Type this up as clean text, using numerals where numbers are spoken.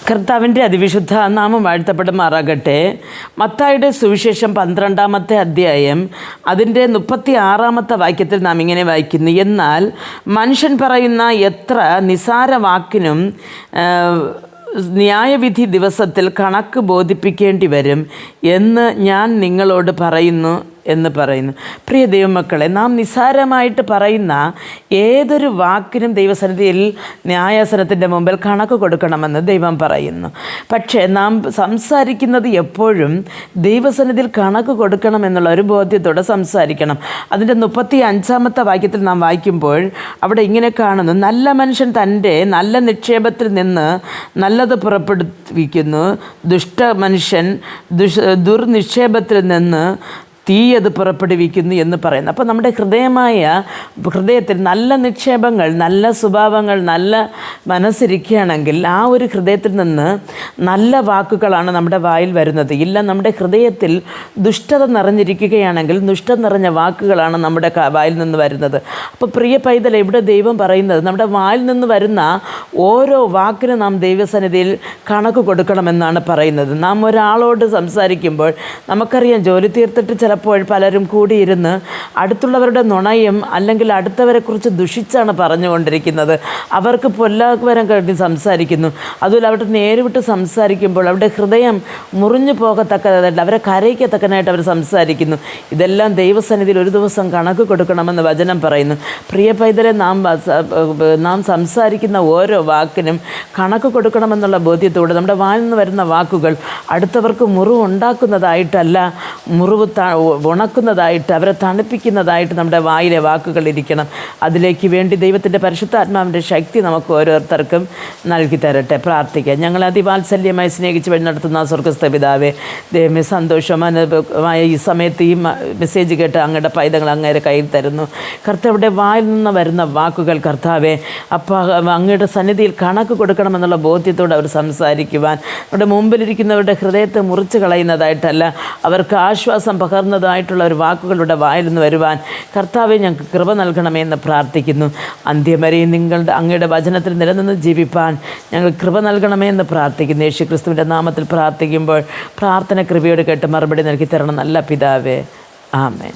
കർത്താവിൻ്റെ അതിവിശുദ്ധ നാമം വാഴ്ത്തപ്പെടുമാറാകട്ടെ. മത്തായിയുടെ സുവിശേഷം 12-ാമത്തെ അധ്യായം അതിൻ്റെ 36-ാമത്തെ വാക്യത്തിൽ നാം ഇങ്ങനെ വായിക്കുന്നു: എന്നാൽ മനുഷ്യൻ പറയുന്ന എത്ര നിസാര വാക്കിനും ന്യായവിധി ദിവസത്തിൽ കണക്ക് ബോധിപ്പിക്കേണ്ടി വരും എന്ന് ഞാൻ നിങ്ങളോട് പറയുന്നു എന്ന് പറയുന്നു. പ്രിയ ദൈവമക്കളെ, നാം നിസ്സാരമായിട്ട് പറയുന്ന ഏതൊരു വാക്കിനും ദൈവസന്നിധിയിൽ ന്യായാസനത്തിൻ്റെ മുമ്പിൽ കണക്ക് കൊടുക്കണമെന്ന് ദൈവം പറയുന്നു. പക്ഷേ നാം സംസാരിക്കുന്നത് എപ്പോഴും ദൈവസന്നിധിയിൽ കണക്ക് കൊടുക്കണമെന്നുള്ള ഒരു ബോധ്യത്തോടെ സംസാരിക്കണം. അതിൻ്റെ 35-ാമത്തെ വാക്യത്തിൽ നാം വായിക്കുമ്പോൾ അവിടെ ഇങ്ങനെ കാണുന്നു: നല്ല മനുഷ്യൻ തൻ്റെ നല്ല നിക്ഷേപത്തിൽ നിന്ന് നല്ലത് പുറപ്പെടുവിക്കുന്നു, ദുഷ്ട മനുഷ്യൻ ദുർനിക്ഷേപത്തിൽ നിന്ന് തീയത് പുറപ്പെടുവിക്കുന്നു എന്ന് പറയുന്നു. അപ്പോൾ നമ്മുടെ ഹൃദയത്തിൽ നല്ല നിക്ഷേപങ്ങൾ, നല്ല സ്വഭാവങ്ങൾ, നല്ല മനസ്സിരിക്കുകയാണെങ്കിൽ ആ ഒരു ഹൃദയത്തിൽ നിന്ന് നല്ല വാക്കുകളാണ് നമ്മുടെ വായിൽ വരുന്നത്. ഇല്ല, നമ്മുടെ ഹൃദയത്തിൽ ദുഷ്ടത നിറഞ്ഞിരിക്കുകയാണെങ്കിൽ ദുഷ്ടം നിറഞ്ഞ വാക്കുകളാണ് നമ്മുടെ വായിൽ നിന്ന് വരുന്നത്. അപ്പോൾ പ്രിയ പൈതൽ, ഇവിടെ ദൈവം പറയുന്നത് നമ്മുടെ വായിൽ നിന്ന് വരുന്ന ഓരോ വാക്കിനും നാം ദൈവസന്നിധിയിൽ കണക്ക് കൊടുക്കണമെന്നാണ് പറയുന്നത്. നാം ഒരാളോട് സംസാരിക്കുമ്പോൾ നമുക്കറിയാം, ജോലി തീർത്തിട്ട് ചിലപ്പോൾ പലരും കൂടിയിരുന്ന് അടുത്തുള്ളവരുടെ നുണയും അല്ലെങ്കിൽ അടുത്തവരെക്കുറിച്ച് ദുഷിച്ചാണ് പറഞ്ഞുകൊണ്ടിരിക്കുന്നത്. അവർക്ക് പൊല്ലാവരം കഴിഞ്ഞ് സംസാരിക്കുന്നു. അതുപോലെ അവിടെ നേരിട്ട് സംസാരിക്കുമ്പോൾ അവരുടെ ഹൃദയം മുറിഞ്ഞു പോകത്തക്കതായിട്ട്, അവരെ കരയിക്കത്തക്കനായിട്ട് അവർ സംസാരിക്കുന്നു. ഇതെല്ലാം ദൈവസന്നിധിയിൽ ഒരു ദിവസം കണക്ക് കൊടുക്കണമെന്ന് വചനം പറയുന്നു. പ്രിയ പൈതലെ, നാം സംസാരിക്കുന്ന ഓരോ വാക്കിനും കണക്ക് കൊടുക്കണമെന്നുള്ള ബോധ്യത്തോടെ നമ്മുടെ വായിൽ നിന്ന് വരുന്ന വാക്കുകൾ അടുത്തവർക്ക് മുറിവ് ഉണ്ടാക്കുന്നതായിട്ടല്ല, മുറിവ് ഉണക്കുന്നതായിട്ട്, അവരെ തണുപ്പിക്കുന്നതായിട്ട് നമ്മുടെ വായിലെ വാക്കുകൾ ഇരിക്കണം. അതിലേക്ക് വേണ്ടി ദൈവത്തിൻ്റെ പരിശുദ്ധാത്മാവിൻ്റെ ശക്തി നമുക്ക് ഓരോരുത്തർക്കും നൽകി തരട്ടെ. പ്രാർത്ഥിക്കാം. ഞങ്ങൾ അതിവാത്സല്യമായി സ്നേഹിച്ച് വഴി നടത്തുന്ന സ്വർഗ്ഗസ്ഥ പിതാവേ, ദൈവമേ, സന്തോഷമായ ഈ സമയത്ത് ഈ മെസ്സേജ് കേട്ട് അങ്ങയുടെ പൈതങ്ങൾ അങ്ങയുടെ കയ്യിൽ തരുന്നു. കർത്താവിടെ വായിൽ നിന്ന് വരുന്ന വാക്കുകൾ കർത്താവേ, അപ്പോൾ അങ്ങയുടെ സന്നിധിയിൽ കണക്ക് കൊടുക്കണമെന്നുള്ള ബോധ്യത്തോടെ അവർ സംസാരിക്കുവാൻ, അവരുടെ മുമ്പിലിരിക്കുന്നവരുടെ ഹൃദയത്തെ മുറിച്ച് കളയുന്നതായിട്ടല്ല, അവർക്ക് ആശ്വാസം പകർന്നതായിട്ടുള്ള ഒരു വാക്കുകളുടെ വായിൽ നിന്ന് വരുവാൻ കർത്താവെ ഞങ്ങൾക്ക് കൃപ നൽകണമേ എന്ന് പ്രാർത്ഥിക്കുന്നു. അന്ത്യം വരെയും അങ്ങയുടെ വചനത്തിൽ നിലനിന്ന് ജീവിപ്പാൻ ഞങ്ങൾ കൃപ നൽകണമേ എന്ന് പ്രാർത്ഥിക്കുന്നു. യേശു ക്രിസ്തുവിൻ്റെ നാമത്തിൽ പ്രാർത്ഥിക്കുമ്പോൾ പ്രാർത്ഥന കൃപയോട് കേട്ട് മറുപടി നൽകി തരണം നല്ല പിതാവേ. ആമേൻ.